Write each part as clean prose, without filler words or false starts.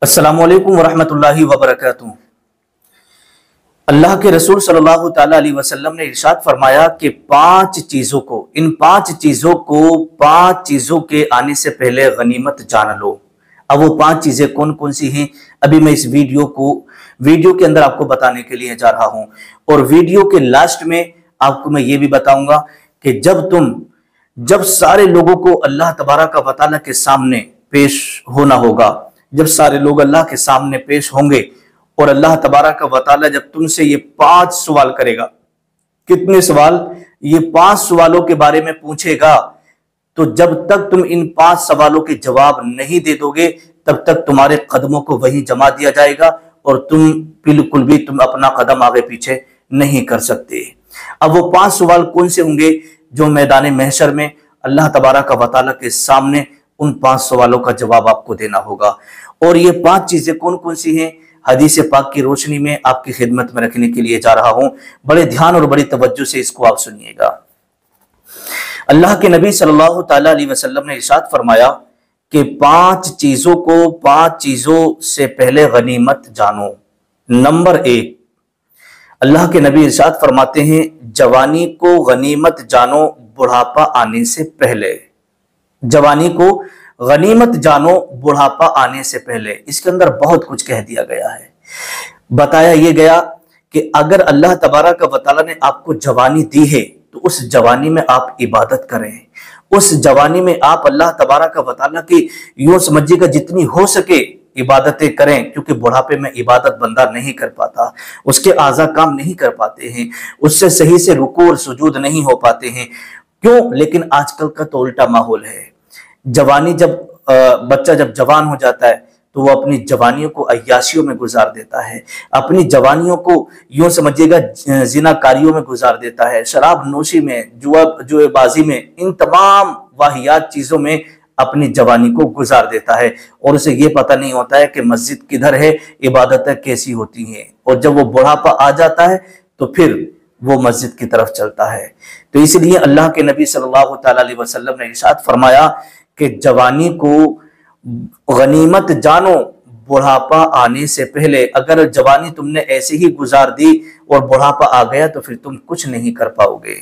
السلام علیکم ورحمۃ اللہ وبرکاتہ۔ اللہ کے رسول صلی اللہ تعالیٰ علیہ وسلم نے ارشاد فرمایا کہ پانچ چیزوں کے آنے سے پہلے غنیمت جان لو۔ اب وہ پانچ چیزیں کون کون سی ہیں ابھی میں اس ویڈیو کے اندر آپ کو بتانے کے لیے جا رہا ہوں، اور ویڈیو کے لاسٹ میں آپ کو میں یہ بھی بتاؤں گا کہ جب سارے لوگوں کو اللہ تبارک و تعالیٰ کے سامنے پیش ہونا ہوگا، جب سارے لوگ اللہ کے سامنے پیش ہوں گے اور اللہ تبارک و تعالیٰ جب تم سے یہ 5 سوال کرے گا، کتنے سوال؟ یہ 5 سوالوں کے بارے میں پوچھے گا، تو جب تک تم ان 5 سوالوں کے جواب نہیں دے دو گے تب تک تمہارے قدموں کو وہیں جما دیا جائے گا اور بالکل بھی تم اپنا قدم آگے پیچھے نہیں کر سکتے۔ اب وہ 5 سوال کون سے ہوں گے جو میدان محشر میں اللہ تبارک و تعالیٰ کے سامنے ان 5 سوالوں کا جواب آپ کو دینا ہوگا، اور یہ 5 چیزیں کون کون سی ہیں حدیث پاک کی روشنی میں آپ کی خدمت میں رکھنے کے لیے جا رہا ہوں۔ بڑے دھیان اور بڑی توجہ سے اس کو آپ سنیے گا۔ اللہ کے نبی صلی اللہ تعالیٰ علیہ وسلم نے ارشاد فرمایا کہ 5 چیزوں سے پہلے غنیمت جانو۔ نمبر 1، اللہ کے نبی ارشاد فرماتے ہیں جوانی کو غنیمت جانو بڑھاپا آنے سے پہلے۔ جوانی کو غنیمت جانو بڑھاپا آنے سے پہلے۔ اس کے اندر بہت کچھ کہہ دیا گیا ہے۔ بتایا یہ گیا کہ اگر اللہ تبارک و تعالیٰ نے آپ کو جوانی دی ہے تو اس جوانی میں آپ عبادت کریں، اس جوانی میں آپ اللہ تبارک و تعالیٰ کی یوں سمجھیے گا جتنی ہو سکے عبادتیں کریں، کیونکہ بڑھاپے میں عبادت بندہ نہیں کر پاتا، اس کے اعضاء کام نہیں کر پاتے ہیں، اس سے صحیح سے رکوع اور سجود نہیں ہو پاتے ہیں۔ کیوں؟ لیکن آج کل کا تو الٹا ماحول ہے۔ بچہ جب جوان ہو جاتا ہے تو وہ اپنی جوانیوں کو عیاشیوں میں گزار دیتا ہے، اپنی جوانیوں کو یوں سمجھیے گا زنا کاریوں میں گزار دیتا ہے، شراب نوشی میں، جوئے بازی میں، ان تمام واہیات چیزوں میں اپنی جوانی کو گزار دیتا ہے، اور اسے یہ پتہ نہیں ہوتا ہے کہ مسجد کدھر ہے، عبادتیں کیسی ہوتی ہیں، اور جب وہ بڑھاپا آ جاتا ہے تو پھر وہ مسجد کی طرف چلتا ہے۔ تو اس لیے اللہ کے نبی صلی اللہ تعالیٰ علیہ وسلم نے ارشاد فرمایا کہ جوانی کو غنیمت جانو بڑھاپا آنے سے پہلے۔ اگر جوانی تم نے ایسے ہی گزار دی اور بڑھاپا آ گیا تو پھر تم کچھ نہیں کر پاؤ گے۔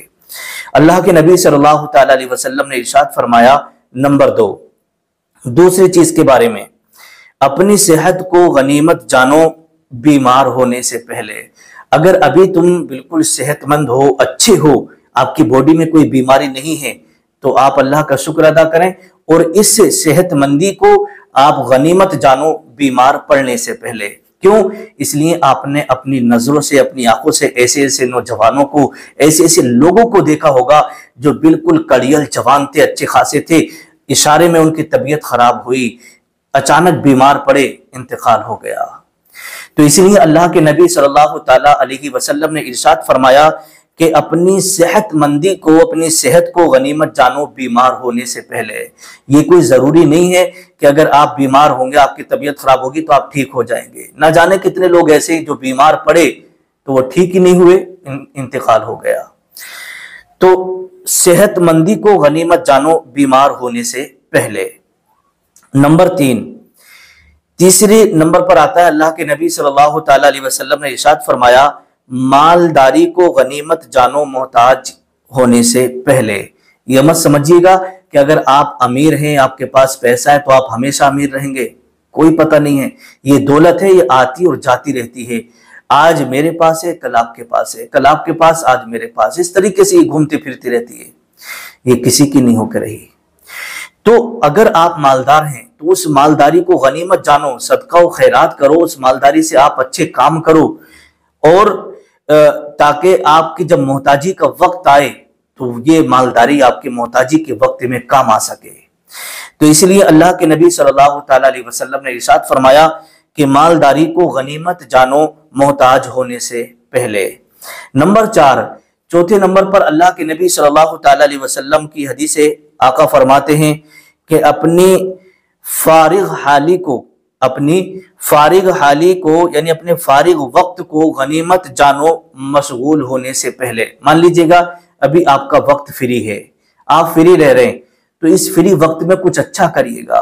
اللہ کے نبی صلی اللہ تعالیٰ علیہ وسلم نے ارشاد فرمایا نمبر 2، دوسری چیز کے بارے میں، اپنی صحت کو غنیمت جانو بیمار ہونے سے پہلے۔ اگر ابھی تم بالکل صحت مند ہو، اچھے ہو، آپ کی باڈی میں کوئی بیماری نہیں ہے تو آپ اللہ کا شکر ادا کریں، اور اس صحت مندی کو آپ غنیمت جانو بیمار پڑنے سے پہلے۔ کیوں؟ اس لیے آپ نے اپنی نظروں سے، اپنی آنکھوں سے ایسے نوجوانوں کو، ایسے لوگوں کو دیکھا ہوگا جو بالکل کڑیل جوان تھے، اچھے خاصے تھے، اشارے میں ان کی طبیعت خراب ہوئی، اچانک بیمار پڑے، انتقال ہو گیا۔ تو اس لیے اللہ کے نبی صلی اللہ تعالیٰ علیہ وسلم نے ارشاد فرمایا کہ اپنی صحت مندی کو، اپنی صحت کو غنیمت جانو بیمار ہونے سے پہلے۔ یہ کوئی ضروری نہیں ہے کہ اگر آپ بیمار ہوں گے، آپ کی طبیعت خراب ہوگی تو آپ ٹھیک ہو جائیں گے۔ نہ جانے کتنے لوگ ایسے ہیں جو بیمار پڑے تو وہ ٹھیک ہی نہیں ہوئے، انتقال ہو گیا۔ تو صحت مندی کو غنیمت جانو بیمار ہونے سے پہلے۔ نمبر 3، تیسرے نمبر پر آتا ہے اللہ کے نبی صلی اللہ تعالیٰ علیہ وسلم نے ارشاد فرمایا مالداری کو غنیمت جانو محتاج ہونے سے پہلے۔ یہ مت سمجھیے گا کہ اگر آپ امیر ہیں، آپ کے پاس پیسہ ہے تو آپ ہمیشہ امیر رہیں گے، کوئی پتہ نہیں ہے۔ یہ دولت ہے، یہ آتی اور جاتی رہتی ہے، آج میرے پاس ہے، کل آپ کے پاس ہے، کل آپ کے پاس، آج میرے پاس، اس طریقے سے یہ گھومتی پھرتی رہتی ہے، یہ کسی کی نہیں ہو کے رہی۔ تو اگر آپ مالدار ہیں تو اس مالداری کو غنیمت جانو، صدقہ و خیرات کرو، اس مالداری سے آپ اچھے کام کرو، اور تاکہ آپ کی جب محتاجی کا وقت آئے تو یہ مالداری آپ کی محتاجی کے وقت میں کام آ سکے۔ تو اس لیے اللہ کے نبی صلی اللہ تعالیٰ علیہ وسلم نے ارشاد فرمایا کہ مالداری کو غنیمت جانو محتاج ہونے سے پہلے۔ نمبر 4، چوتھے نمبر پر اللہ کے نبی صلی اللہ تعالیٰ علیہ وسلم کی حدیث آقا فرماتے ہیں کہ اپنی فارغ حالی کو یعنی اپنے فارغ وقت کو غنیمت جانو مشغول ہونے سے پہلے۔ مان لیجئے گا ابھی آپ کا وقت فری ہے، آپ فری رہ رہے ہیں، تو اس فری وقت میں کچھ اچھا کریے گا،